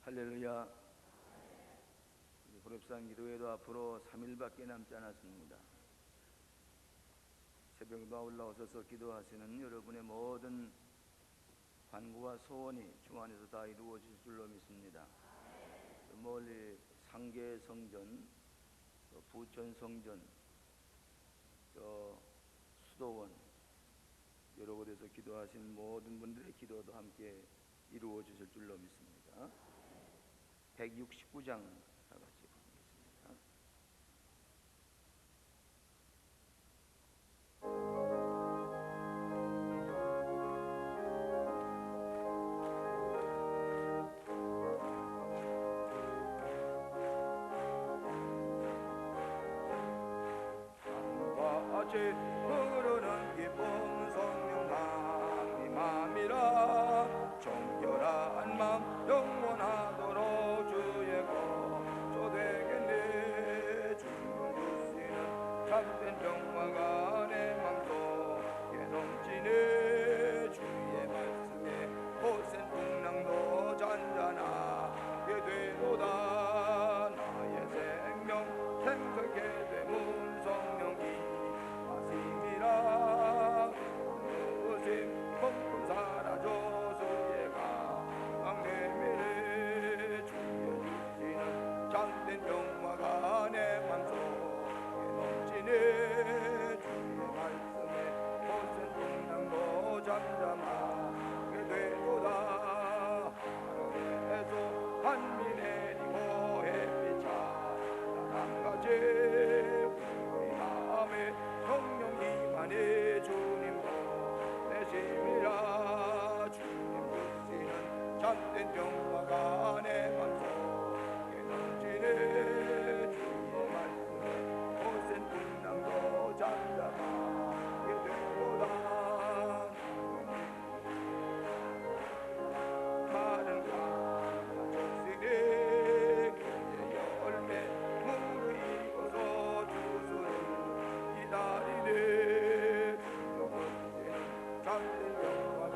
할렐루야. 호렙산 기도회도 앞으로 3일밖에 남지 않았습니다. 새벽마다 올라오셔서 기도하시는 여러분의 모든 간구와 소원이 주 안에서 다 이루어질 줄로 믿습니다. 멀리 상계 성전, 부천 성전, 수도원 여러 곳에서 기도하신 모든 분들의 기도도 함께 이루어 주실 줄로 믿습니다. 169장 다 같이 보겠습니다. 산과 같이 흐르는 기쁨 성령 하나님함이라 정결한 마음 영원하도록 주의 거처되겠네. 주님 주시는 참된 평화가 내 맘속에 넘치네. 주의 말씀에 거센 풍랑도 잔잔하게 되도다. 나의 생명 생성게 되문 성령이 하심이라. 의심 펑펑 사라져 주의 강강 내밀에 주의 주시는 참된 평화가 내 맘속에 넘치네. 주의 말씀에 거센 풍랑도 잠잠하게 되도다. 하늘에서 한미 내리고 햇빛 찬란한같이 우리 마음에 성령 임하니 주님도 내심이라. 주님 주시는 참된 평화가 내 맘속에 넘치네. 주의 말씀에 거센 풍랑도 잠잠하게 되도다. 마른 강가 적시네. 그의 열매 무르익어서 주수를 기다리네. 주님은 참된 평화가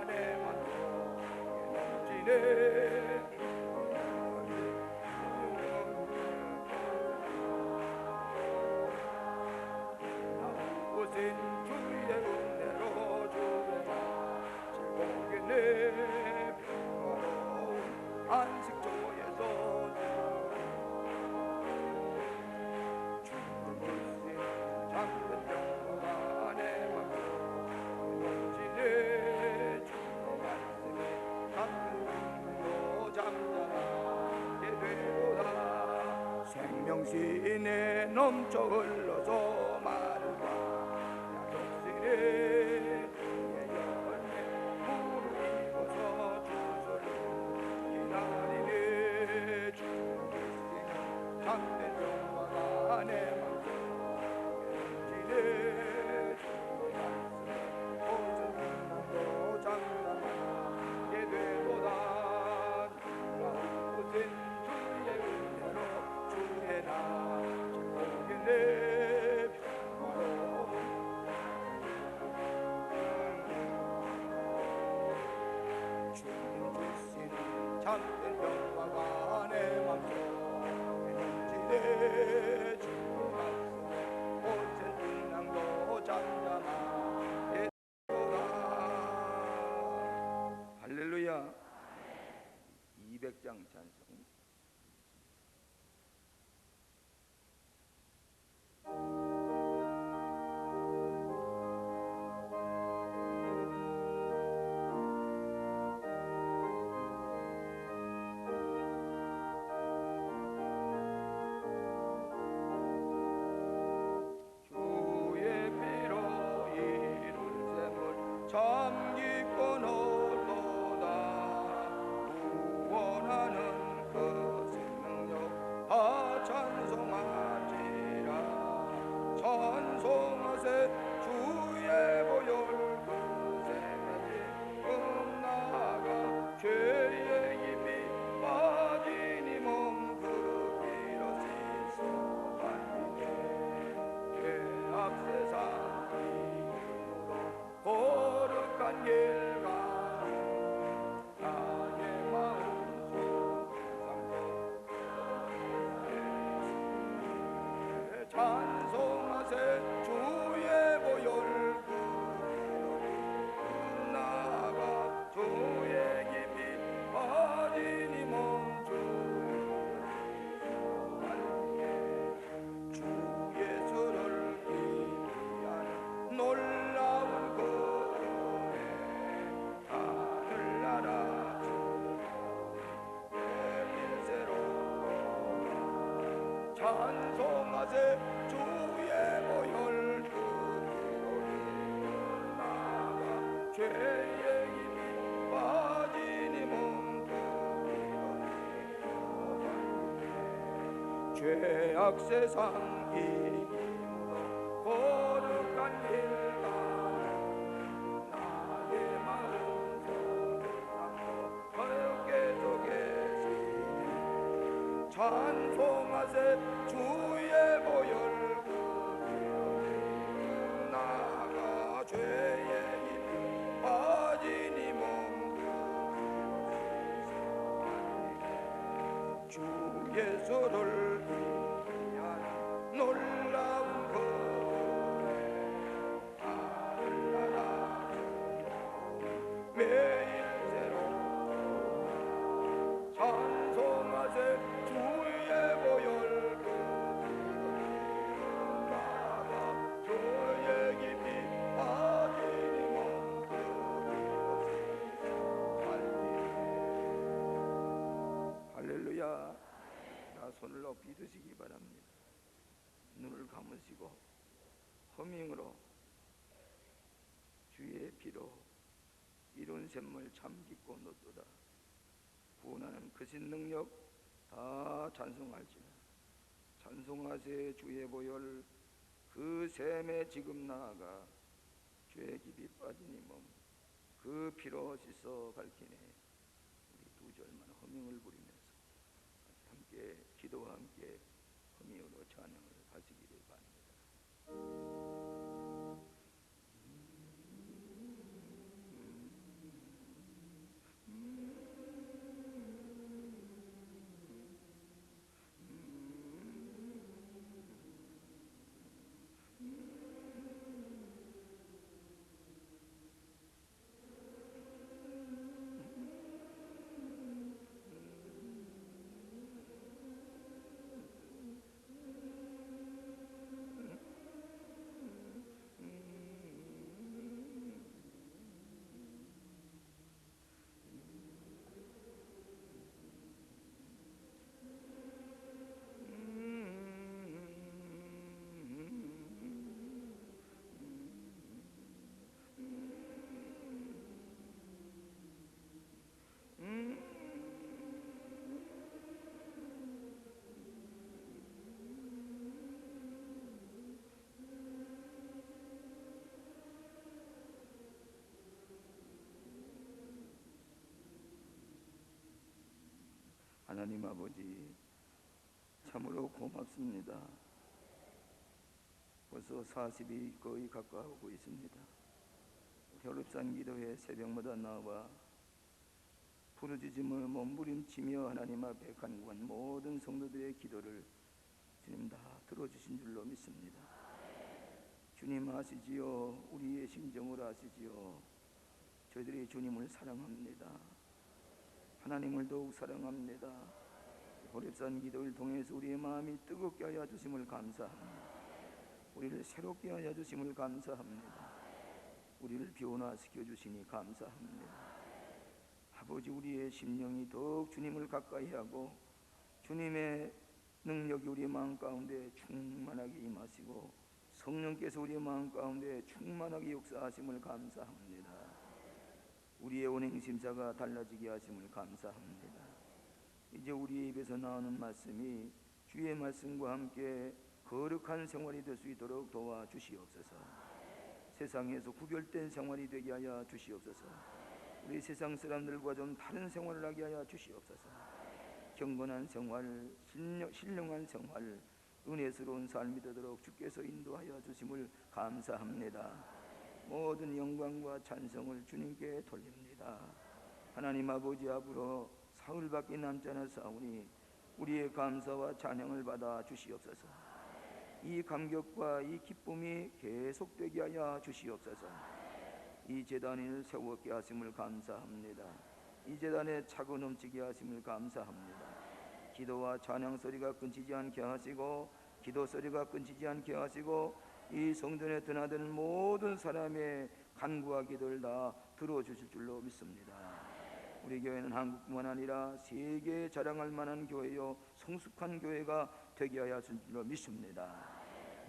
내 맘속에 넘치네. 나오신 주의 은혜로 주의 즐거우겠네. 평화로운 안식처에서 주님 주신 참된 평화가 내 맘속에 넘치네. 주의 말씀에 참된 평화도 잠잠하게 되도다. 생명신에 넘쳐 흘러서 마르다 약속시네. 주의 열매 무르익어서 주소를 기다리네. 주님 주시는 참된 평화가 내 맘속에 넘치네. 주의 말씀에 거센 풍랑도 잠잠하게 되도다. 나오신 주의 은혜로 주의 나 즐거우겠네. 평화로운 주님 주시는 참된 평화가 내 맘속에 넘치네. 주의 말씀에 거센 풍랑도 잠잠하게 되도다. 할렐루야. 200장 찬송. 주의 피로 이룬 셈을 참 기뻐 놓도다. 구원하는 그 생명력 다 찬송하지라. 찬송하세 주의 보혈 그 생명이 끝나가 죄의 입이 빠진 이 몸 그 피로 씻어 발리네. 죄악 세상 이름으로 거룩한 길가 나의 마음 속 찬송하세 주의 보혈 나가 죄의 힘이 빠진 이 몸 죄악 세상 이기므로 거룩한 길가 나의 마음 손을 거룩해서 계시네 찬송하세 주의 보혈 나가 죄의 힘이 빠진 이 몸 주 예수를 위한 놀라운 거래 하늘나라 매일 새로 찬송하세 주의 보혈 나가 주의 깊이 빠진 이 몸 할렐루야. 자, 손을 높이 드시기 바랍니다. 눈을 감으시고 허밍으로 주의 피로 이룬 샘물 참 깊고 높도다. 구원하는 크신 능력 다 찬송할지라. 찬송하세 주의 보혈 그 샘에 지금 나아가 죄 깊이 빠진 이 몸 그 피로 씻어 밝히네. 우리 두 절만 허밍을 부리면서 함께 기도와 함께 허밍으로 찬양을 하시기를 바랍니다. 하나님 아버지 참으로 고맙습니다. 벌써 40이 거의 가까워오고 있습니다. 혈읍산 기도회 새벽마다 나와 부르짖음을 몸부림치며 하나님 앞에 간구한 모든 성도들의 기도를 주님 다 들어주신 줄로 믿습니다. 주님 아시지요. 우리의 심정을 아시지요. 저희들이 주님을 사랑합니다. 하나님을 더욱 사랑합니다. 호렙산 기도를 통해서 우리의 마음이 뜨겁게 하여 주심을 감사합니다. 우리를 새롭게 하여 주심을 감사합니다. 우리를 변화시켜 주시니 감사합니다. 아버지 우리의 심령이 더욱 주님을 가까이 하고 주님의 능력이 우리의 마음 가운데 충만하게 임하시고 성령께서 우리의 마음 가운데 충만하게 역사하심을 감사합니다. 우리의 운행심사가 달라지게 하심을 감사합니다. 이제 우리 입에서 나오는 말씀이 주의 말씀과 함께 거룩한 생활이 될 수 있도록 도와주시옵소서. 세상에서 구별된 생활이 되게 하여 주시옵소서. 우리 세상 사람들과 좀 다른 생활을 하게 하여 주시옵소서. 경건한 생활, 신령한 생활, 은혜스러운 삶이 되도록 주께서 인도하여 주심을 감사합니다. 모든 영광과 찬송을 주님께 돌립니다. 하나님 아버지 앞으로 사흘밖에 남지 않았사오니 우리의 감사와 찬양을 받아 주시옵소서. 이 감격과 이 기쁨이 계속되게 하여 주시옵소서. 이 제단을 세웠게 하심을 감사합니다. 이 제단에 차고 넘치게 하심을 감사합니다. 기도와 찬양 소리가 끊기지 않게 하시고 기도 소리가 끊기지 않게 하시고 이 성전에 드나드는 모든 사람의 간구와 기도를 다 들어주실 줄로 믿습니다. 우리 교회는 한국뿐만 아니라 세계에 자랑할 만한 교회요 성숙한 교회가 되게 하여 주신 줄로 믿습니다.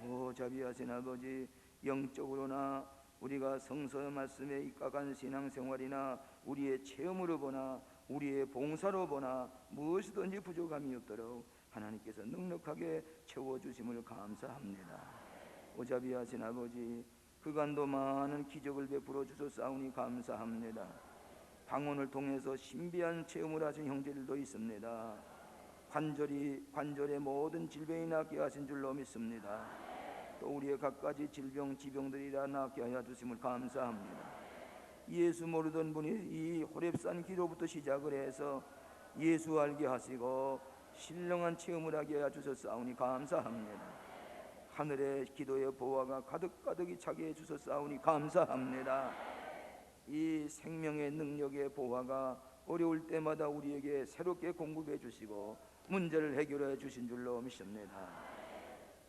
오 자비하신 아버지, 영적으로나 우리가 성서 말씀에 입각한 신앙생활이나 우리의 체험으로 보나 우리의 봉사로 보나 무엇이든지 부족함이 없도록 하나님께서 넉넉하게 채워주심을 감사합니다. 오자비하신 아버지, 그간도 많은 기적을 베풀어 주셨사오니 감사합니다. 방언을 통해서 신비한 체험을 하신 형제들도 있습니다. 관절의 모든 질병이 낫게 하신 줄로 믿습니다. 또 우리의 갖가지 지병들이라 낫게 하여 주심을 감사합니다. 예수 모르던 분이 이 호렙산 기도부터 시작을 해서 예수 알게 하시고 신령한 체험을 하게 하여 주셨사오니 감사합니다. 하늘의 기도의 보화가 가득가득히 차게 해주셨사오니 감사합니다. 이 생명의 능력의 보화가 어려울 때마다 우리에게 새롭게 공급해 주시고 문제를 해결해 주신 줄로 믿습니다.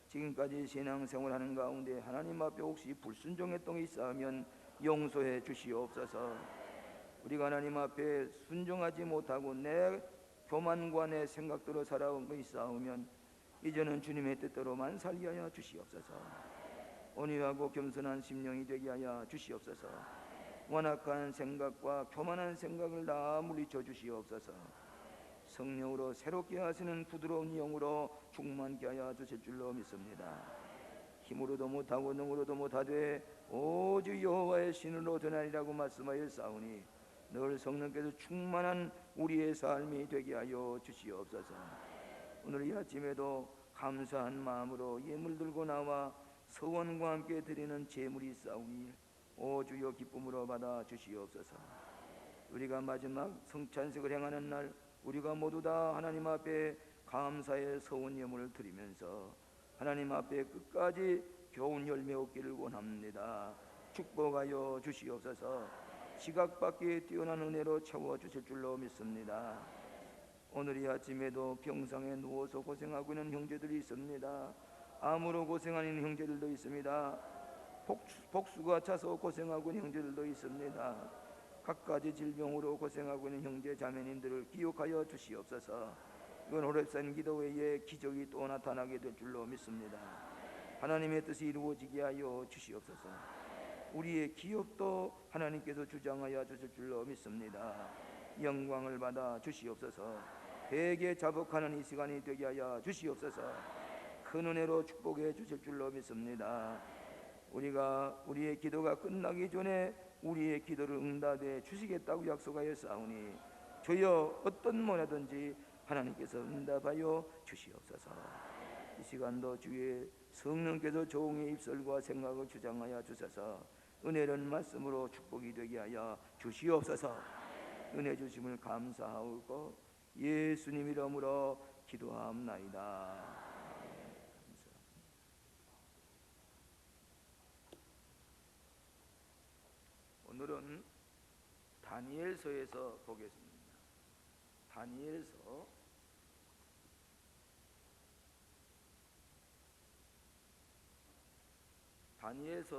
지금까지 신앙생활하는 가운데 하나님 앞에 혹시 불순종했던 게 있으면 용서해 주시옵소서. 우리가 하나님 앞에 순종하지 못하고 내 교만과 내 생각대로 살아온 거 있사오면 이제는 주님의 뜻대로만 살게 하여 주시옵소서. 온유하고 겸손한 심령이 되게 하여 주시옵소서. 완악한 생각과 교만한 생각을 다 물리쳐 주시옵소서. 성령으로 새롭게 하시는 부드러운 영으로 충만케 하여 주실 줄로 믿습니다. 힘으로도 못하고 능으로도 못하되 오직 여호와의 신으로 전하리라고 말씀하였사오니 늘 성령께서 충만한 우리의 삶이 되게 하여 주시옵소서. 오늘 이 아침에도 감사한 마음으로 예물 들고 나와 서원과 함께 드리는 제물이 있사오니 오 주여 기쁨으로 받아 주시옵소서. 우리가 마지막 성찬식을 행하는 날 우리가 모두 다 하나님 앞에 감사의 서원 예물을 드리면서 하나님 앞에 끝까지 좋은 열매 얻기를 원합니다. 축복하여 주시옵소서. 지각 밖에 뛰어난 은혜로 채워주실 줄로 믿습니다. 오늘 이 아침에도 병상에 누워서 고생하고 있는 형제들이 있습니다. 암으로 고생하는 형제들도 있습니다. 복수가 차서 고생하고 있는 형제들도 있습니다. 각가지 질병으로 고생하고 있는 형제 자매님들을 기억하여 주시옵소서. 이건 호렙산 기도 외에 기적이 또 나타나게 될 줄로 믿습니다. 하나님의 뜻이 이루어지게 하여 주시옵소서. 우리의 기업도 하나님께서 주장하여 주실 줄로 믿습니다. 영광을 받아 주시옵소서. 대개 자복하는 이 시간이 되게 하여 주시옵소서. 큰 은혜로 축복해 주실 줄로 믿습니다. 우리의 기도가 끝나기 전에 우리의 기도를 응답해 주시겠다고 약속하였사오니 주여 어떤 모나든지 하나님께서 응답하여 주시옵소서. 이 시간도 주의 성령께서 종의 입술과 생각을 주장하여 주셔서 은혜로운 말씀으로 축복이 되게 하여 주시옵소서. 은혜 주심을 감사하고 예수님 이름으로 기도하옵나이다. 오늘은 다니엘서에서 보겠습니다. 다니엘서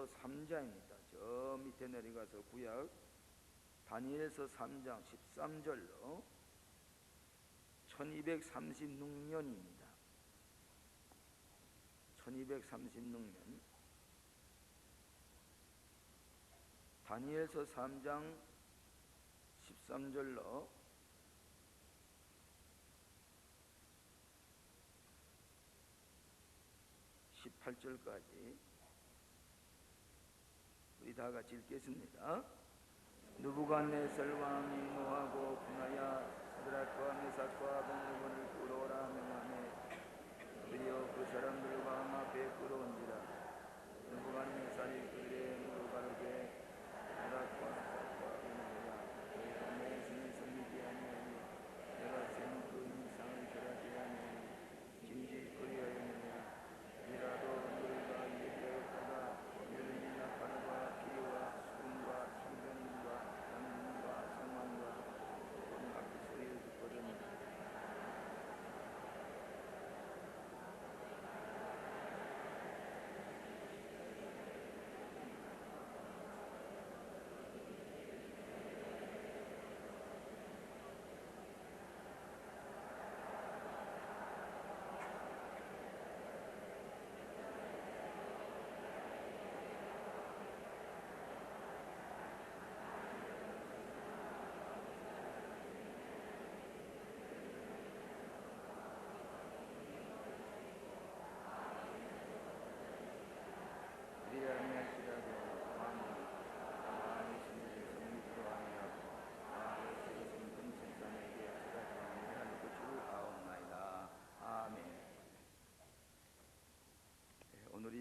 3장입니다. 저 밑에 내려가서 구약 다니엘서 3장 13절로 1236년입니다. 1236년 다니엘서 3장 13절로 18절까지 우리 다 같이 읽겠습니다. 느부갓네살 왕이 노하고 분하여 사드락과 메삭과 아벤느고를 끌어오라 명하매 드디어 그 사람들과 왕 앞에 끌어온지라. 느부갓네살이 그들의 무릎 가르게 사드락과 메삭과 아벤느고야 너희가 내 신을 섬기지 아니하니 내가 센 그 이상을 절하지 아니하니 진지 그리하였느냐. 이라도 너희가 예배하였다가 여름이 나팔과 비와 수금과 성전과 양문과 성만과 악기 소리를 듣거든.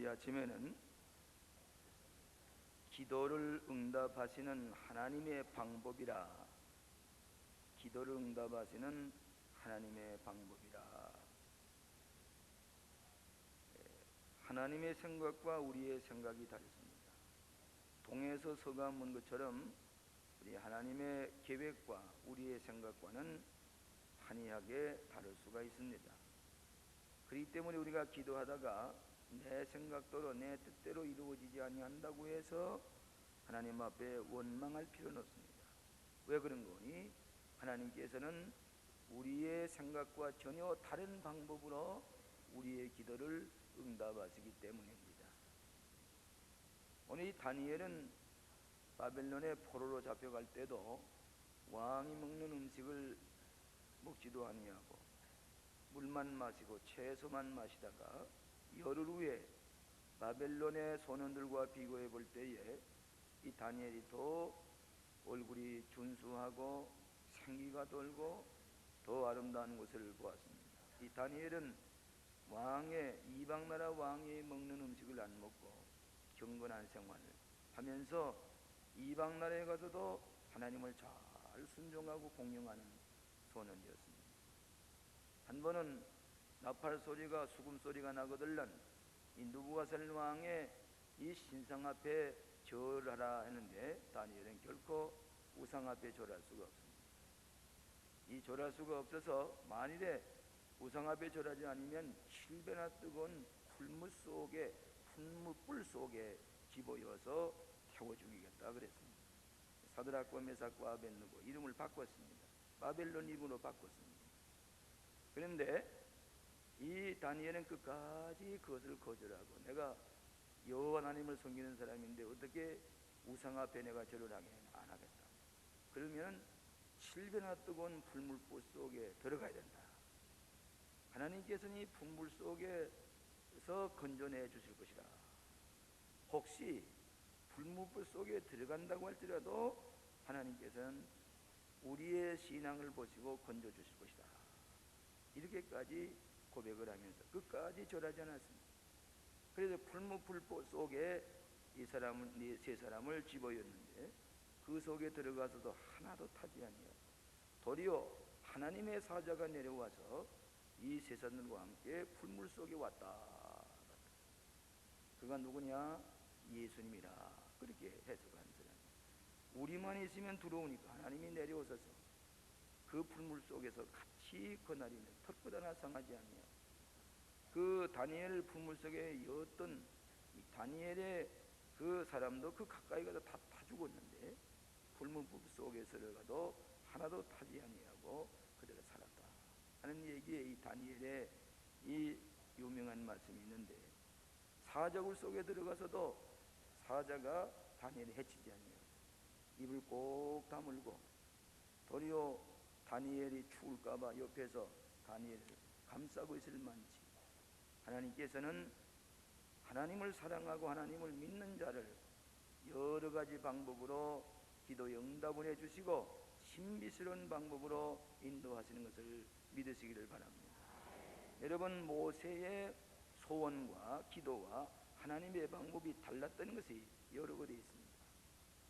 아침에는 기도를 응답하시는 하나님의 방법이라, 기도를 응답하시는 하나님의 방법이라. 하나님의 생각과 우리의 생각이 다르습니다. 동에서 서가 문 것처럼 우리 하나님의 계획과 우리의 생각과는 한이하게 다를 수가 있습니다. 그렇기 때문에 우리가 기도하다가 내 생각대로 내 뜻대로 이루어지지 아니한다고 해서 하나님 앞에 원망할 필요는 없습니다. 왜 그런 거니? 하나님께서는 우리의 생각과 전혀 다른 방법으로 우리의 기도를 응답하시기 때문입니다. 오늘 이 다니엘은 바벨론의 포로로 잡혀갈 때도 왕이 먹는 음식을 먹지도 아니하고 물만 마시고 채소만 마시다가 열흘 후에 바벨론의 소년들과 비교해 볼 때에 이 다니엘이 더 얼굴이 준수하고 생기가 돌고 더 아름다운 것을 보았습니다. 이 다니엘은 왕의, 이방나라 왕이 먹는 음식을 안 먹고 경건한 생활을 하면서 이방나라에 가서도 하나님을 잘 순종하고 공경하는 소년이었습니다. 한 번은 나팔 소리가, 수금 소리가 나거들란 이 느부갓네살 왕의 이 신상 앞에 절하라 했는데 다니엘은 결코 우상 앞에 절할 수가 없습니다. 이 절할 수가 없어서 만일에 우상 앞에 절하지 않으면 7배나 뜨거운 풀물 속에 집어여서 태워 죽이겠다 그랬습니다. 사드락과 메삭과 아벳느고 이름을 바꿨습니다. 바벨론 이름으로 바꿨습니다. 그런데 이 다니엘은 끝까지 그것을 거절하고 내가 여호와 하나님을 섬기는 사람인데 어떻게 우상 앞에 내가 절을 하게 안 하겠다. 그러면 7배나 뜨거운 불물불 속에 들어가야 된다. 하나님께서는 이 불물 속에서 건져내 주실 것이라. 혹시 불물불 속에 들어간다고 할지라도 하나님께서는 우리의 신앙을 보시고 건져 주실 것이다. 이렇게까지 고백을 하면서 끝까지 절하지 않았습니다. 그래서 불물 속에 세 사람을 집어였는데 그 속에 들어가서도 하나도 타지 아니하고 도리어 하나님의 사자가 내려와서 이 세 사람들과 함께 불물 속에 왔다. 그가 누구냐? 예수님이라. 그렇게 해석한 사람. 우리만 있으면 들어오니까 하나님이 내려오셔서 그 불물 속에서 같이 거나리면 털끝 하나 상하지 아니하고 그 다니엘 불물 속에 였던 이 다니엘의 그 사람도 그 가까이 가서 다 죽었는데 불물 속에 들어가도 하나도 타지 아니하고 그대로 살았다 하는 얘기에 이 다니엘의 이 유명한 말씀이 있는데 사자굴 속에 들어가서도 사자가 다니엘을 해치지 아니하고 입을 꼭 다물고 도리어 다니엘이 죽을까봐 옆에서 다니엘을 감싸고 있을 만치 하나님께서는 하나님을 사랑하고 하나님을 믿는 자를 여러 가지 방법으로 기도에 응답을 해주시고 신비스러운 방법으로 인도하시는 것을 믿으시기를 바랍니다. 여러분, 모세의 소원과 기도와 하나님의 방법이 달랐던 것이 여러 가지 있습니다.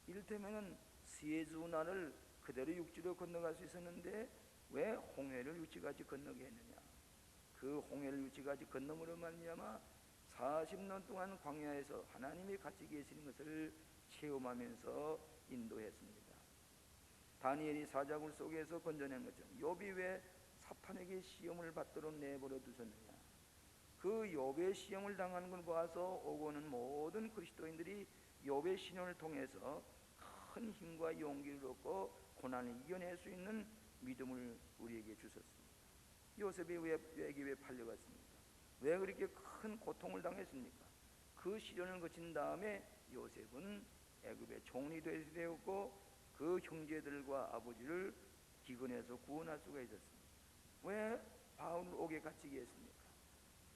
이를테면 시에주나를 그대로 육지로 건너갈 수 있었는데 왜 홍해를 육지까지 건너게 했느냐? 그 홍해를 육지까지 건너므로 말미암아 40년 동안 광야에서 하나님이 같이 계시는 것을 체험하면서 인도했습니다. 다니엘이 사자굴 속에서 건져낸 것처럼 욥이 왜 사탄에게 시험을 받도록 내버려 두셨느냐? 그 욥의 시험을 당하는 걸 보아서 오고는 모든 그리스도인들이 욥의 신앙을 통해서 큰 힘과 용기를 얻고 고난을 이겨낼 수 있는 믿음을 우리에게 주셨습니다. 요셉이 왜 애굽에 팔려갔습니까? 왜 그렇게 큰 고통을 당했습니까? 그 시련을 거친 다음에 요셉은 애굽의 종이 되었고 그 형제들과 아버지를 기근에서 구원할 수가 있었습니다. 왜 바울을 옥에 갇히게 했습니까?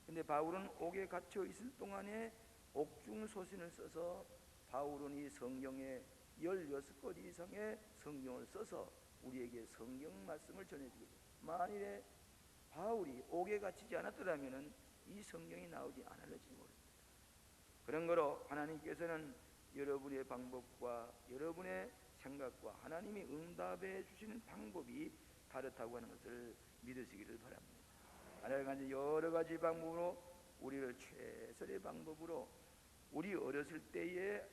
근데 바울은 옥에 갇혀 있을 동안에 옥중 소신을 써서 바울은 이 성경에 16권 이상의 성경을 써서 우리에게 성경 말씀을 전해주고 있습니다. 만일에 바울이 옥에 갇히지 않았더라면 이 성경이 나오지 않았을지 모릅니다. 그런 거로 하나님께서는 여러분의 방법과 여러분의 생각과 하나님이 응답해 주시는 방법이 다르다고 하는 것을 믿으시기를 바랍니다. 하나님은 여러 가지 방법으로 우리를 최선의 방법으로 우리 어렸을 때에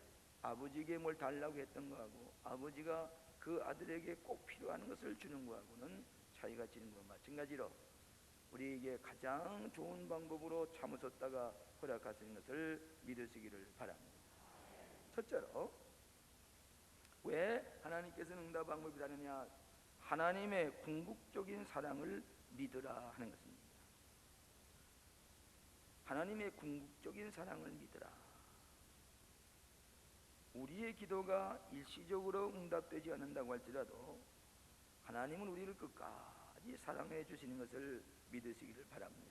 아버지에게 뭘 달라고 했던 거하고 아버지가 그 아들에게 꼭 필요한 것을 주는 거하고는 차이가 지는 것과 마찬가지로 우리에게 가장 좋은 방법으로 참으셨다가 허락하시는 것을 믿으시기를 바랍니다. 첫째로 왜 하나님께서는 응답 방법이 다르냐? 하나님의 궁극적인 사랑을 믿으라 하는 것입니다. 하나님의 궁극적인 사랑을 믿으라. 우리의 기도가 일시적으로 응답되지 않는다고 할지라도 하나님은 우리를 끝까지 사랑해 주시는 것을 믿으시기를 바랍니다.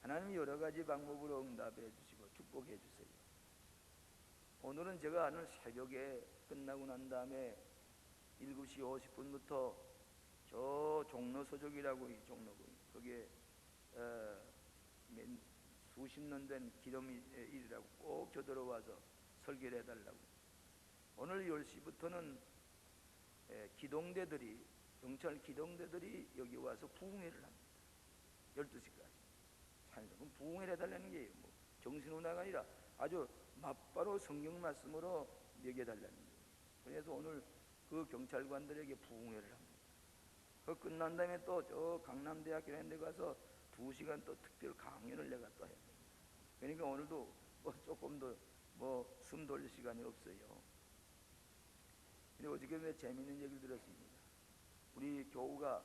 하나님이 여러 가지 방법으로 응답해 주시고 축복해 주세요. 오늘은 제가 오늘 새벽에 끝나고 난 다음에 7시 50분부터 저 종로 서적이라고 이 종로구 거기에 수십 년 된 기도일이라고 꼭 저들어와서 설교를 해달라고. 오늘 10시부터는 기동대들이 경찰 기동대들이 여기 와서 부흥회를 합니다. 12시까지 찬송 부흥회를 해달라는 게 뭐 정신운하가 아니라 아주 맞바로 성경 말씀으로 먹여달라는 거예요. 그래서 오늘 그 경찰관들에게 부흥회를 합니다. 그 끝난 다음에 또 저 강남대학교 이런 데 가서 2시간 또 특별 강연을 내가 또 해야 됩니다. 그러니까 오늘도 뭐 조금 더 뭐 숨 돌릴 시간이 없어요. 근데 어저께 재미있는 얘기를 들었습니다. 우리 교우가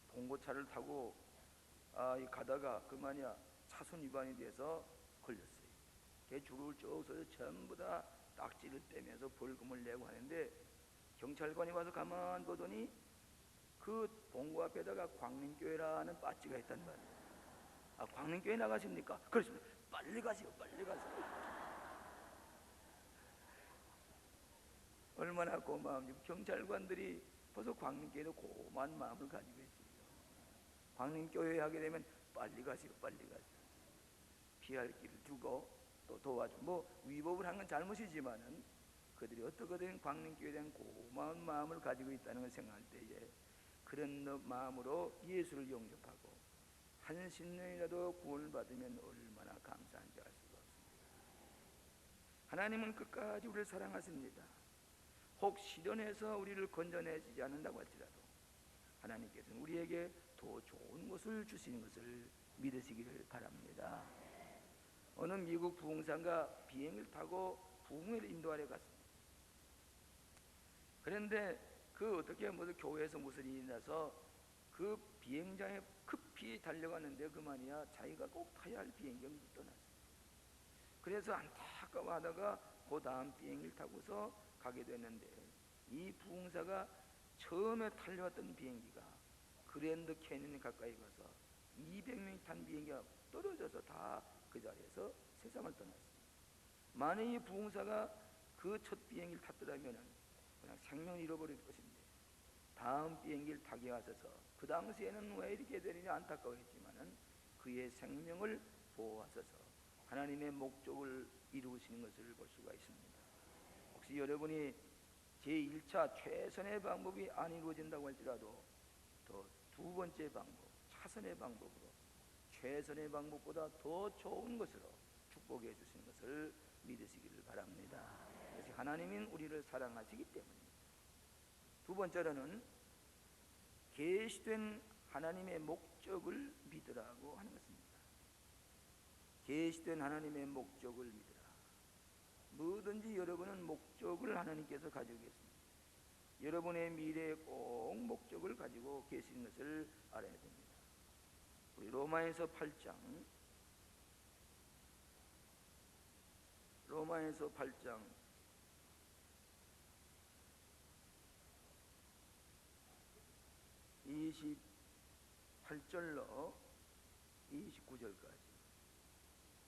봉고차를 타고 가다가 그만이야 차선 위반이 돼서 걸렸어요. 걔 줄을 쭉 서서 전부 다 딱지를 떼면서 벌금을 내고 하는데 경찰관이 와서 가만 보더니 그 봉고 앞에다가 광림교회라는 빠지가 있단 말이에요. 광림교회 나가십니까? 그렇습니다. 빨리 가시오, 빨리 가시오. 얼마나 고마운지. 경찰관들이 벌써 광림교회도 고마운 마음을 가지고 있어요. 광림교회 하게 되면 빨리 가시오, 빨리 가시오. 피할 길을 주고 또 도와주고 뭐 위법을 한 건 잘못이지만은 그들이 어떻게든 광림교회에 대한 고마운 마음을 가지고 있다는 걸 생각할 때에 그런 마음으로 예수를 영접하고 한 심령이라도 구원을 받으면 얼마나 감사한지 알 수가 없습니다. 하나님은 끝까지 우리를 사랑하십니다. 혹 시련에서 우리를 건져내지 않는다고 할지라도 하나님께서는 우리에게 더 좋은 것을 주시는 것을 믿으시기를 바랍니다. 어느 미국 부흥사가 비행기를 타고 부흥회를 인도하러 갔습니다. 그런데 그 어떻게 무슨 교회에서 무슨 일이 나서 그 비행장에 급히 달려가는데 그만이야 자기가 꼭 타야 할 비행기가 떠났어요. 그래서 안타까워하다가 그 다음 비행기를 타고서 가게 됐는데 이 부흥사가 처음에 달려왔던 비행기가 그랜드 캐니언에 가까이 가서 200명이 탄 비행기가 떨어져서 다 그 자리에서 세상을 떠났습니다. 만약 이 부흥사가 그 첫 비행기를 탔더라면 그냥 생명을 잃어버릴 것인데 다음 비행기를 타게 하셔서 그 당시에는 왜 이렇게 되느냐 안타까워했지만은 그의 생명을 보호하셔서 하나님의 목적을 이루시는 것을 볼 수가 있습니다. 혹시 여러분이 제1차 최선의 방법이 안 이루어진다고 할지라도 더 두 번째 방법, 차선의 방법으로 최선의 방법보다 더 좋은 것으로 축복해 주시는 것을 믿으시기를 바랍니다. 그래서 하나님은 우리를 사랑하시기 때문입니다. 두 번째로는 계시된 하나님의 목적을 믿으라고 하는 것입니다. 계시된 하나님의 목적을 믿으라. 뭐든지 여러분은 목적을 하나님께서 가지고 계십니다. 여러분의 미래에 꼭 목적을 가지고 계시는 것을 알아야 됩니다. 우리 로마에서 8장 28절로 29절까지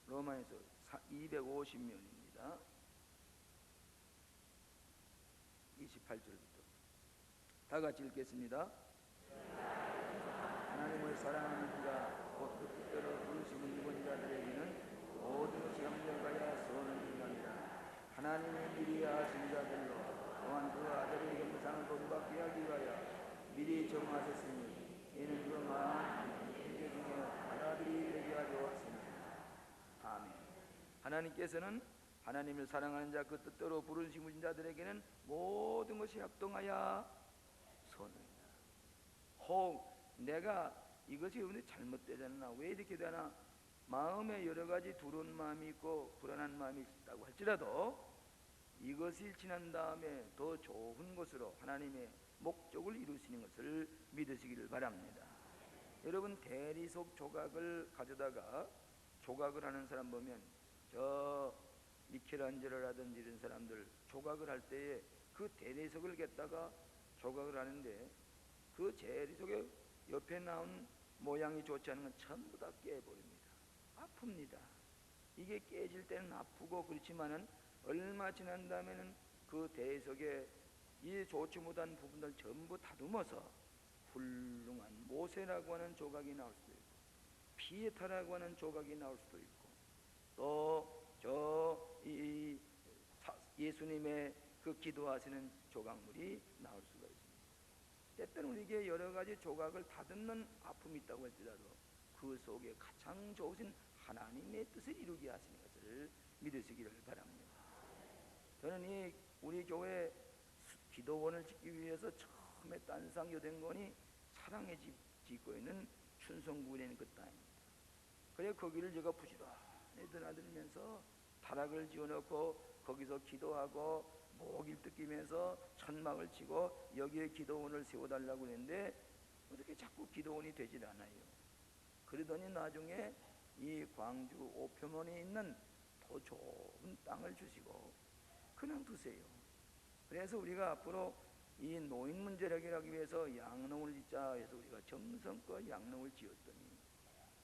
로마에서 250면입니다. 28절부터 다 같이 읽겠습니다. 하나님을 사랑하는 이가 곧 그 뜻대로 부르심을 입은 자들에게는 모든 것이 합력하여 선을 하나님의 미리 하신 자들로 또한 그 아들의 형상을 본받게 하기 위하여 미리 정하셨으니 이는 그 많은 형제 중에 하나들이 되게 하려 하십니다. 아멘. 하나님께서는 하나님을 사랑하는 자 그 뜻대로 부르신 자들에게는 모든 것이 합동하여 선이다. 혹 내가 이것이 근데 잘못되잖아, 왜 이렇게 되나, 마음에 여러 가지 두려운 마음이 있고 불안한 마음이 있다고 할지라도 이것이 지난 다음에 더 좋은 것으로 하나님의 목적을 이루시는 것을 믿으시기를 바랍니다. 여러분, 대리석 조각을 가져다가 조각을 하는 사람 보면 저 미켈란젤로라든지 이런 사람들 조각을 할 때에 그 대리석을 갖다가 조각을 하는데 그 대리석의 옆에 나온 모양이 좋지 않은 건 전부 다 깨버립니다. 아픕니다. 이게 깨질 때는 아프고 그렇지만은 얼마 지난 다음에는 그 대리석에 이 좋지 못한 부분들 전부 다듬어서 훌륭한 모세라고 하는 조각이 나올 수도 있고 피에타라고 하는 조각이 나올 수도 있고 또 예수님의 그 기도하시는 조각물이 나올 수가 있습니다. 때때로 우리에게 여러 가지 조각을 다듬는 아픔이 있다고 할지라도 그 속에 가장 좋으신 하나님의 뜻을 이루게 하시는 것을 믿으시기를 바랍니다. 저는 이 우리 교회 기도원을 짓기 위해서 처음에 딴상 여den건이 사랑에 짓고 있는 춘성구에 있는 그 땅입니다. 그래 거기를 제가 부지런히 드나들면서 다락을 지어놓고 거기서 기도하고 목일 뜯기면서 천막을 치고 여기에 기도원을 세워달라고 했는데 어떻게 자꾸 기도원이 되질 않아요. 그러더니 나중에 이 광주 오평원에 있는 더 좋은 땅을 주시고 그냥 두세요. 그래서 우리가 앞으로 이 노인 문제를 해결하기 위해서 양농을 짓자 해서 우리가 정성껏 양농을 지었더니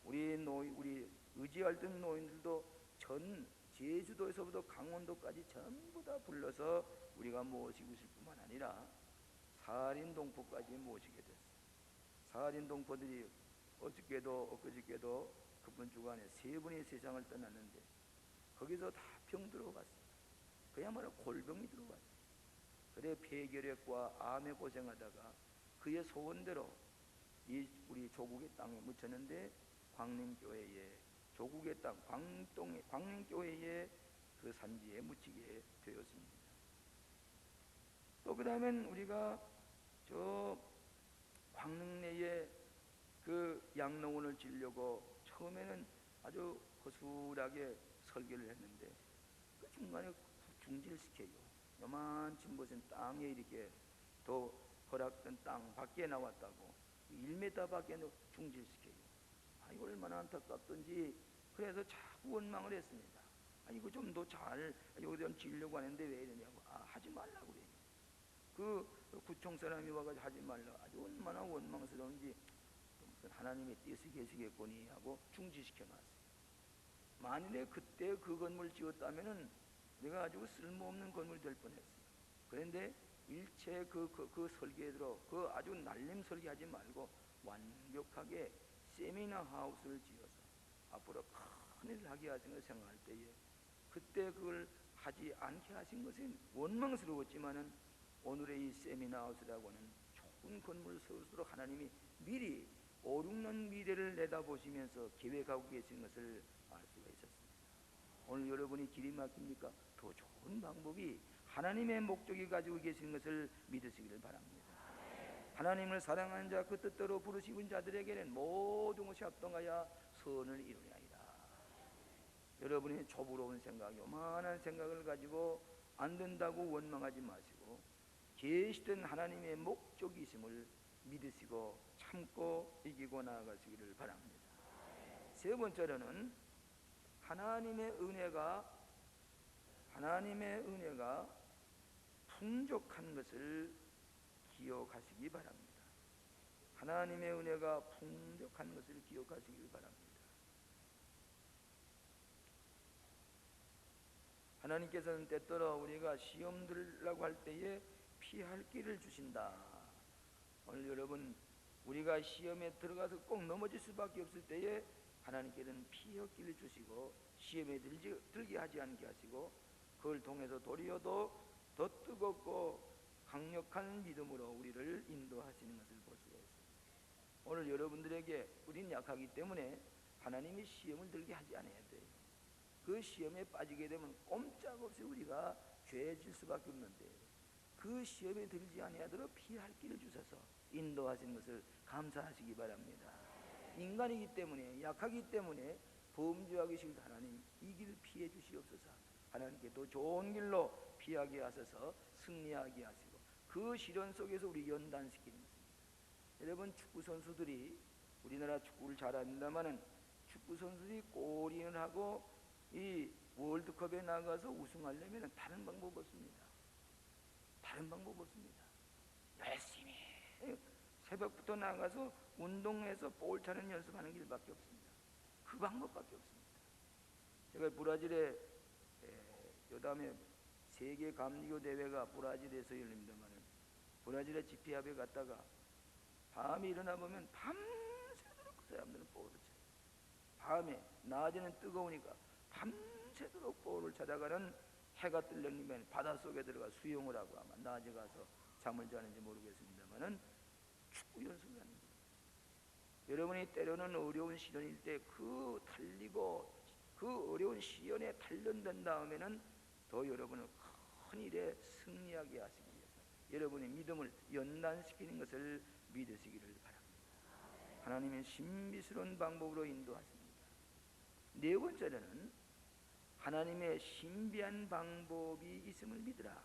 우리 의지할던 노인들도 전 제주도에서부터 강원도까지 전부 다 불러서 우리가 모시고 있을 뿐만 아니라 사린동포까지 모시게 됐어요. 사린동포들이 어저께도 엊그저께도 그분 주간에 3분이 세상을 떠났는데 거기서 다 병 들어갔어요. 그야말로 골병이 들어갔어요. 그래 폐결핵과 암에 고생하다가 그의 소원대로 이 우리 조국의 땅에 묻혔는데 광림교회에 조국의 땅 광림교회의 그 산지에 묻히게 되었습니다. 또 그 다음엔 우리가 저 광릉내에 그 양로원을 지으려고 처음에는 아주 허술하게 설계를 했는데 그 중간에 중지시켜요. 요만친 무슨 땅에 이렇게 더 허락된 땅 밖에 나왔다고 1m 밖에 중지시켜요. 이거 얼마나 안타깝던지 그래서 자꾸 원망을 했습니다. 이거 좀 더 잘 이거 좀 지으려고 하는데 왜 이러냐고. 하지 말라고 그래요. 그 구청 사람이 와가지고 하지 말라. 아주 얼마나 원망스러운지 무슨 하나님의 뜻이 계시겠거니 하고 중지시켜놨어요. 만일에 그때 그 건물 지었다면은 내가 아주 쓸모없는 건물이 될 뻔했어요. 그런데 일체 그 설계대로 그 아주 날림 설계하지 말고 완벽하게 세미나 하우스를 지어서 앞으로 큰 일을 하게 하신 것을 생각할 때에 그때 그걸 하지 않게 하신 것은 원망스러웠지만은 오늘의 이 세미나 하우스라고 하는 좋은 건물을 세울수록 하나님이 미리 5, 6년 미래를 내다보시면서 계획하고 계신 것을 알 수가 있었습니다. 오늘 여러분이 길이 막힙니까? 더 좋은 방법이 하나님의 목적이 가지고 계신 것을 믿으시기를 바랍니다. 하나님을 사랑하는 자 그 뜻대로 부르신 자들에게는 모든 것이 합동하여 선을 이루리이다. 여러분이 좁으로운 생각, 요만한 생각을 가지고 안 된다고 원망하지 마시고 계시된 하나님의 목적이 있음을 믿으시고 참고 이기고 나아가시기를 바랍니다. 세 번째로는 하나님의 은혜가 풍족한 것을 기억하시기 바랍니다. 하나님의 은혜가 풍족한 것을 기억하시길 바랍니다. 하나님께서는 때때로 우리가 시험 들으려고 할 때에 피할 길을 주신다. 오늘 여러분 우리가 시험에 들어가서 꼭 넘어질 수밖에 없을 때에 하나님께서는 피할 길을 주시고 시험에 들게 하지 않게 하시고 그걸 통해서 도리어도 더 뜨겁고 강력한 믿음으로 우리를 인도하시는 것을 볼 수가 있습니다. 오늘 여러분들에게 우린 약하기 때문에 하나님이 시험을 들게 하지 않아야 돼요. 그 시험에 빠지게 되면 꼼짝없이 우리가 죄에 질 수밖에 없는데, 그 시험에 들지 아니하도록 피할 길을 주셔서 인도하시는 것을 감사하시기 바랍니다. 인간이기 때문에, 약하기 때문에 범죄하기 싫은 하나님, 이 길을 피해 주시옵소서. 하나님께 더 좋은 길로 피하게 하셔서 승리하게 하시고 그 시련 속에서 우리 연단시키는 것입니다. 여러분, 축구 선수들이, 우리나라 축구를 잘합니다마는 축구 선수들이 골인을 하고 이 월드컵에 나가서 우승하려면 다른 방법 없습니다. 다른 방법 없습니다. 열심히 새벽부터 나가서 운동해서 볼 차는 연습하는 길밖에 없습니다. 그 방법밖에 없습니다. 제가 브라질에 요담에 세계 감리교 대회가 브라질에서 열립니다마는 브라질의 집회합에 갔다가 밤에 일어나 보면 밤새도록 그 사람들은 볼을 쳐요. 밤에, 낮에는 뜨거우니까 밤새도록 볼을 찾아가는, 해가 뜰려면 바닷속에 들어가 수영을 하고 아마 낮에 가서 잠을 자는지 모르겠습니다만은 축구 연습을 하는 거예요. 여러분이 때로는 어려운 시련일 때 그 달리고 그 어려운 시련에 단련된 다음에는 더 여러분을 큰 일에 승리하게 하시기 위해서 여러분의 믿음을 연단시키는 것을 믿으시기를 바랍니다. 하나님의 신비스러운 방법으로 인도하십니다. 네 번째로는 하나님의 신비한 방법이 있음을 믿으라.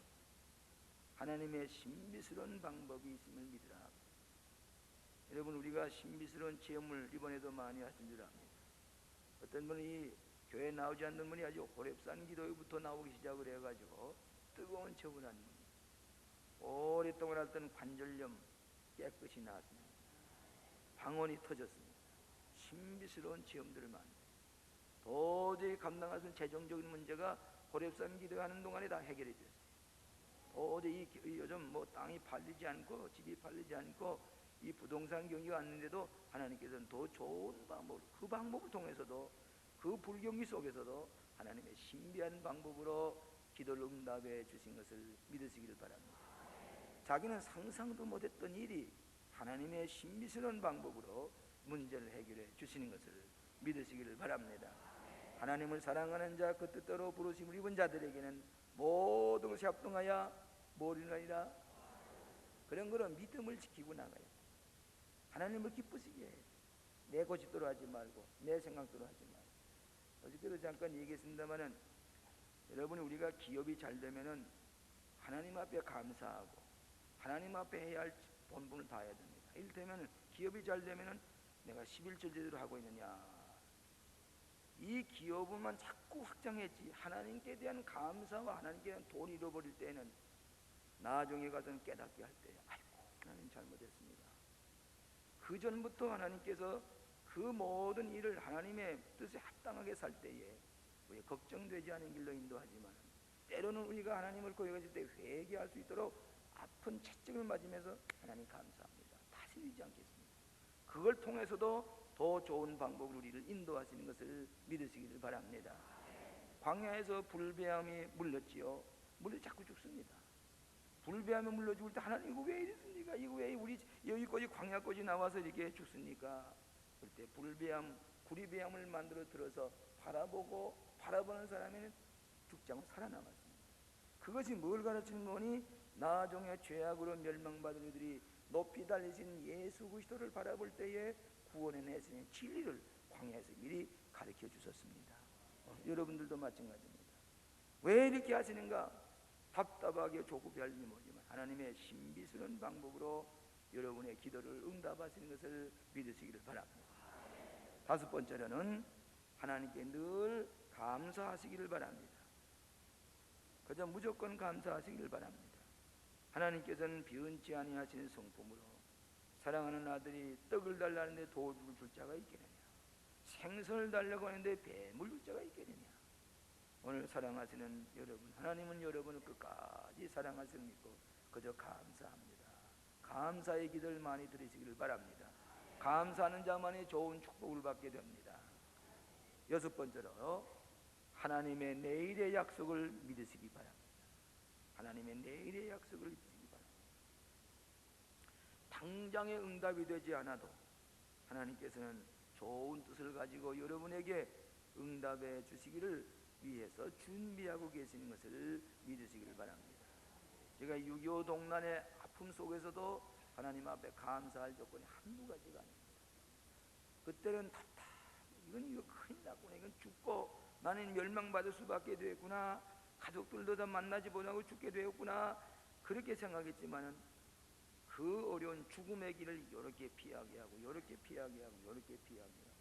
하나님의 신비스러운 방법이 있음을 믿으라. 여러분, 우리가 신비스러운 체험을 이번에도 많이 하신 줄 압니다. 어떤 분이 교회 나오지 않는 분이 아주 호렙산 기도회부터 나오기 시작을 해가지고 뜨거운 체험을 하는 분이 오랫동안 앓던 관절염 깨끗이 나았습니다. 방언이 터졌습니다. 신비스러운 체험들을 많이, 도저히 감당할 수 없는 재정적인 문제가 호렙산 기도하는 동안에 다 해결이 됐어요. 도저히 요즘 뭐 땅이 팔리지 않고 집이 팔리지 않고 이 부동산 경기가 왔는데도 하나님께서는 더 좋은 방법, 그 방법을 통해서도, 그 불경기 속에서도 하나님의 신비한 방법으로 기도를 응답해 주신 것을 믿으시기를 바랍니다. 자기는 상상도 못했던 일이 하나님의 신비스러운 방법으로 문제를 해결해 주시는 것을 믿으시기를 바랍니다. 하나님을 사랑하는 자, 그 뜻대로 부르심을 입은 자들에게는 모든 것이 합동하여 뭘 이루나이다. 그런 거는 믿음을 지키고 나가야 돼. 하나님을 기쁘시게 해. 내 고집대로 하지 말고 내 생각대로 하지 말고. 어저께도 잠깐 얘기했습니다마는 여러분이, 우리가 기업이 잘 되면은 하나님 앞에 감사하고 하나님 앞에 해야 할 본분을 다 해야 됩니다. 이를테면 기업이 잘 되면은 내가 11절 제대로 하고 있느냐, 이 기업만 자꾸 확장했지 하나님께 대한 감사와 하나님께 대한 돈을 잃어버릴 때는 나중에 가서는 깨닫게 할 때, 아이고 하나님 잘못했습니다. 그 전부터 하나님께서 그 모든 일을 하나님의 뜻에 합당하게 살 때에 우리 걱정되지 않은 길로 인도하지만, 때로는 우리가 하나님을 고백했을 때 회개할 수 있도록 아픈 채찍을 맞으면서 하나님 감사합니다, 다시 잊지 않겠습니다. 그걸 통해서도 더 좋은 방법으로 우리를 인도하시는 것을 믿으시기를 바랍니다. 광야에서 불뱀이 물렸지요. 물려 자꾸 죽습니다. 불뱀이 물려 죽을 때 하나님 이거 왜 이랬습니까? 이거 왜 우리 여기까지 광야까지 나와서 이렇게 죽습니까? 그때 불뱀, 구리뱀을 만들어 들어서 바라보는 사람에는 죽지 않고 살아남았습니다. 그것이 뭘 가르치는 거니? 나중에 죄악으로 멸망받은 이들이 높이 달리신 예수 그리스도를 바라볼 때에 구원의 내세는 진리를 광야에서 미리 가르쳐 주셨습니다. 여러분들도 마찬가지입니다. 왜 이렇게 하시는가? 답답하게 조급해할 일이 뭐지만 하나님의 신비스러운 방법으로 여러분의 기도를 응답하시는 것을 믿으시기를 바랍니다. 다섯 번째로는 하나님께 늘 감사하시기를 바랍니다. 그저 무조건 감사하시기를 바랍니다. 하나님께서는 변치 아니하시는 성품으로 사랑하는 아들이 떡을 달라는데 돌을 줄 자가 있겠느냐, 생선을 달라고 하는데 뱀을 줄 자가 있겠느냐. 오늘 사랑하시는 여러분, 하나님은 여러분을 끝까지 사랑하시는 믿고 그저 감사합니다. 감사의 기도를 많이 드리시기를 바랍니다. 감사하는 자만이 좋은 축복을 받게 됩니다. 여섯 번째로 하나님의 내일의 약속을 믿으시기 바랍니다. 하나님의 내일의 약속을 믿으시기 바랍니다. 당장의 응답이 되지 않아도 하나님께서는 좋은 뜻을 가지고 여러분에게 응답해 주시기를 위해서 준비하고 계시는 것을 믿으시기를 바랍니다. 제가 6.25 동란의 아픔 속에서도 하나님 앞에 감사할 조건이 한두 가지가 아닙니다. 그때는 이거 큰일 났구나, 이건 죽고 나는 멸망받을 수밖에 되었구나, 가족들도 다 만나지 못하고 죽게 되었구나, 그렇게 생각했지만은 그 어려운 죽음의 길을 이렇게 피하게 하고 이렇게 피하게 하고 이렇게 피하게 하고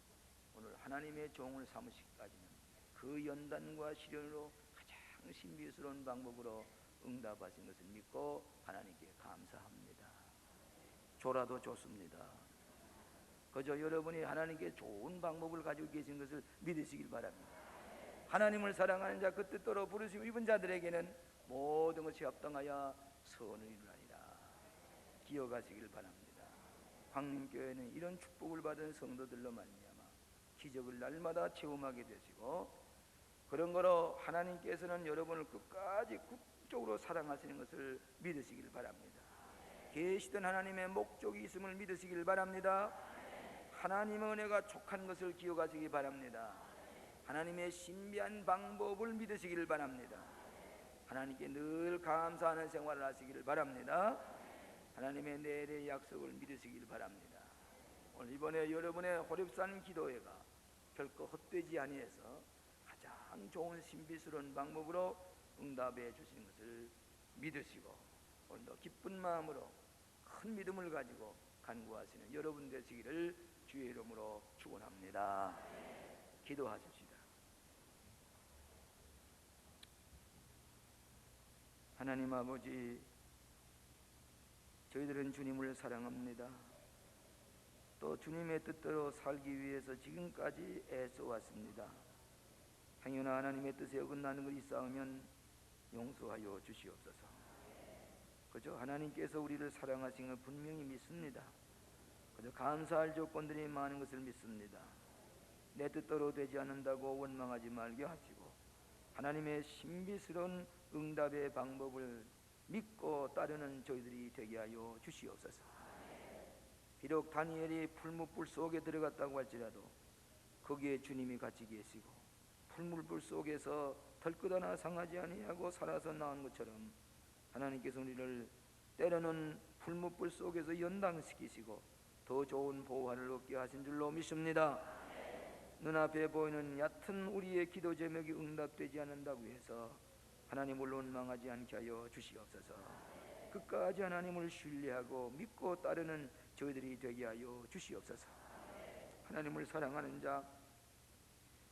오늘 하나님의 종을 삼으시기까지는 그 연단과 시련으로 가장 신비스러운 방법으로 응답하신 것을 믿고 하나님께 감사합니다. 줘라도 좋습니다. 그저 여러분이 하나님께 좋은 방법을 가지고 계신 것을 믿으시길 바랍니다. 하나님을 사랑하는 자, 그 뜻대로 부르심 입은 자들에게는 모든 것이 합당하여 선을 이루나이다. 기억하시길 바랍니다. 광림교회는 이런 축복을 받은 성도들로 말미암아 기적을 날마다 체험하게 되시고, 그런 거로 하나님께서는 여러분을 끝까지 국적으로 사랑하시는 것을 믿으시길 바랍니다. 계시던 하나님의 목적이 있음을 믿으시길 바랍니다. 하나님의 은혜가 족한 것을 기억하시기 바랍니다. 하나님의 신비한 방법을 믿으시기를 바랍니다. 하나님께 늘 감사하는 생활을 하시기를 바랍니다. 하나님의 내일의 약속을 믿으시기를 바랍니다. 오늘 이번에 여러분의 호렙산 기도회가 결코 헛되지 아니해서 가장 좋은 신비스러운 방법으로 응답해 주시는 것을 믿으시고, 오늘도 기쁜 마음으로 큰 믿음을 가지고 간구하시는 여러분 되시기를 주의 이름으로 축원합니다. 기도하십시다. 하나님 아버지, 저희들은 주님을 사랑합니다. 또 주님의 뜻대로 살기 위해서 지금까지 애써왔습니다. 행여나 하나님의 뜻에 어긋나는 것이 있사오면 용서하여 주시옵소서. 그저 하나님께서 우리를 사랑하신 걸 분명히 믿습니다. 그저 감사할 조건들이 많은 것을 믿습니다. 내 뜻대로 되지 않는다고 원망하지 말게 하시고, 하나님의 신비스러운 응답의 방법을 믿고 따르는 저희들이 되게 하여 주시옵소서. 비록 다니엘이 풀무불 속에 들어갔다고 할지라도 거기에 주님이 같이 계시고, 풀무불 속에서 털끝 하나 상하지 아니하고 살아서 나온 것처럼 하나님께서 우리를 때로는 풀무불 속에서 연당시키시고 더 좋은 보호를 얻게 하신 줄로 믿습니다. 눈앞에 보이는 얕은 우리의 기도 제목이 응답되지 않는다고 해서 하나님을 원망하지 않게 하여 주시옵소서. 끝까지 하나님을 신뢰하고 믿고 따르는 저희들이 되게 하여 주시옵소서. 하나님을 사랑하는 자,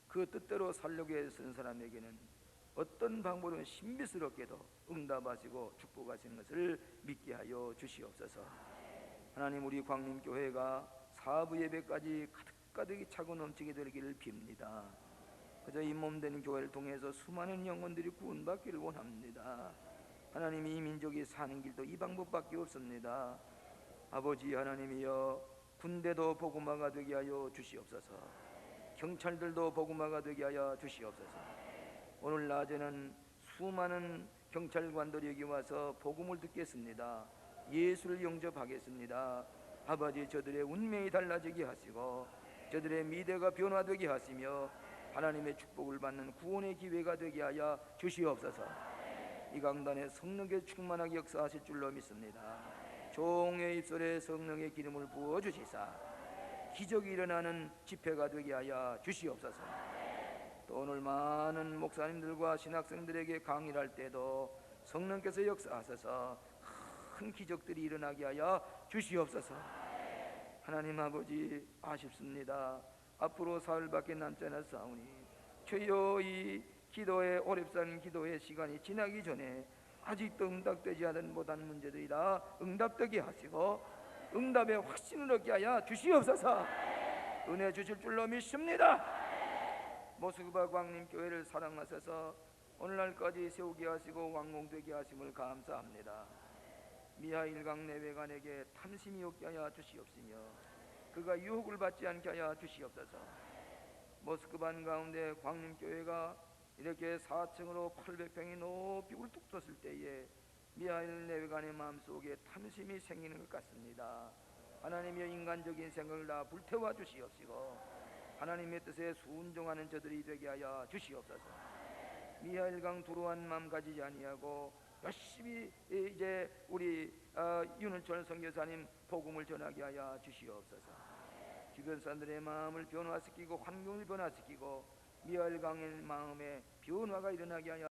그 뜻대로 살려고 애쓴 사람에게는 어떤 방법으로 신비스럽게도 응답하시고 축복하시는 것을 믿게 하여 주시옵소서. 하나님, 우리 광림교회가 사부 예배까지 가득가득 차고 넘치게 되기를 빕니다. 그저 이 몸되는 교회를 통해서 수많은 영혼들이 구원받기를 원합니다. 하나님, 이 민족이 사는 길도 이 방법밖에 없습니다. 아버지 하나님이여, 군대도 복음화가 되게 하여 주시옵소서. 경찰들도 복음화가 되게 하여 주시옵소서. 오늘 낮에는 수많은 경찰관들이 여기 와서 복음을 듣겠습니다. 예수를 영접하겠습니다. 아버지, 저들의 운명이 달라지게 하시고 저들의 미래가 변화되게 하시며 하나님의 축복을 받는 구원의 기회가 되게 하여 주시옵소서. 이 강단에 성령께 충만하게 역사하실 줄로 믿습니다. 종의 입술에 성령의 기름을 부어주시사 기적이 일어나는 집회가 되게 하여 주시옵소서. 또 오늘 많은 목사님들과 신학생들에게 강의를 할 때도 성령께서 역사하셔서 큰 기적들이 일어나게 하여 주시옵소서. 하나님 아버지, 아쉽습니다. 앞으로 사흘밖에 남지 않았사오니 주여, 이 기도의 호렙산 기도의 시간이 지나기 전에 아직도 응답되지 않은 못한 문제들이 다 응답되게 하시고 응답의 확신을 얻게 하여 주시옵소서. 은혜 주실 줄로 믿습니다. 모스크바 광림교회를 사랑하셔서 오늘날까지 세우게 하시고 완공되게 하심을 감사합니다. 미하일 강내외관에게 탐심이 없게 하여 주시옵시며 그가 유혹을 받지 않게 하여 주시옵소서. 모스크바 가운데 광림교회가 이렇게 4층으로 800평이 높이 울뚝 섰을 때에 미하엘 내외관의 마음속에 탐심이 생기는 것 같습니다. 하나님의 인간적인 생각을 다 불태워 주시옵시고 하나님의 뜻에 순종하는 저들이 되게 하여 주시옵소서. 미하엘강 두루한 마음 가지지 아니하고 열심히 이제 우리 윤은철 선교사님 복음을 전하게 하여 주시옵소서. 주변 사람들의 마음을 변화시키고 환경을 변화시키고 미하엘강의 마음에 변화가 일어나게 하여